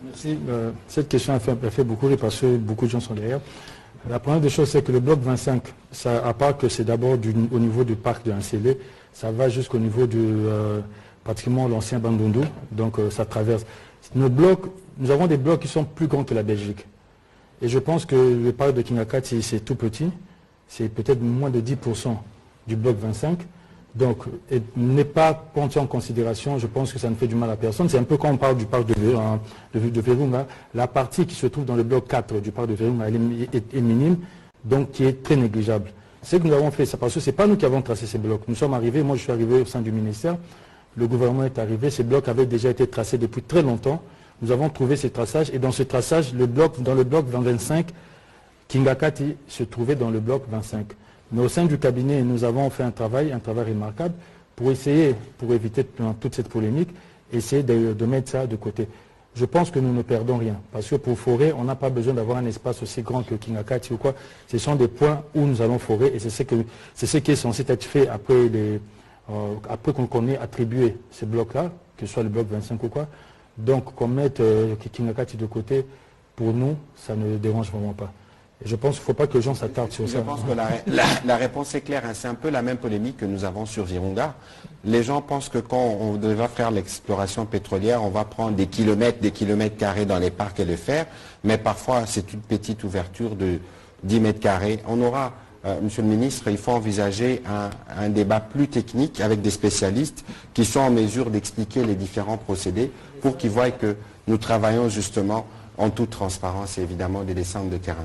Merci. Cette question a fait beaucoup rire parce que beaucoup de gens sont derrière. La première des choses, c'est que le bloc 25, ça, à part que c'est d'abord au niveau du parc de Nsélé, ça va jusqu'au niveau de pratiquement l'ancien Bandundu, donc ça traverse. Nous avons des blocs qui sont plus grands que la Belgique. Et je pense que le parc de Kingakati, c'est tout petit, c'est peut-être moins de 10% du bloc 25. Donc, n'est pas pris en considération, je pense que ça ne fait du mal à personne. C'est un peu quand on parle du parc de Virunga, la partie qui se trouve dans le bloc 4 du parc de Virunga, elle est minime, donc qui est très négligeable. Ce que nous avons fait, c'est parce que ce n'est pas nous qui avons tracé ces blocs. Nous sommes arrivés, moi je suis arrivé au sein du ministère, le gouvernement est arrivé, ces blocs avaient déjà été tracés depuis très longtemps. Nous avons trouvé ces traçages, et dans ce traçage, dans le bloc 25, Kingakati se trouvait dans le bloc 25. Mais au sein du cabinet, nous avons fait un travail remarquable pour essayer, pour éviter toute cette polémique, essayer de mettre ça de côté. Je pense que nous ne perdons rien, parce que pour forer, on n'a pas besoin d'avoir un espace aussi grand que Kingakati ou quoi. Ce sont des points où nous allons forer, et c'est ce qui est censé être fait après qu'on ait attribué ces blocs-là, que ce soit le bloc 25 ou quoi. Donc qu'on mette Kingakati de côté, pour nous, ça ne dérange vraiment pas. Et je pense qu'il ne faut pas que les gens s'attardent sur ça. Je pense que la réponse est claire. Hein. C'est un peu la même polémique que nous avons sur Virunga. Les gens pensent que quand on va faire l'exploration pétrolière, on va prendre des kilomètres carrés dans les parcs et le faire. Mais parfois, c'est une petite ouverture de 10 mètres carrés. On aura, Monsieur le ministre, il faut envisager un débat plus technique avec des spécialistes qui sont en mesure d'expliquer les différents procédés pour qu'ils voient que nous travaillons justement en toute transparence et évidemment des descentes de terrain.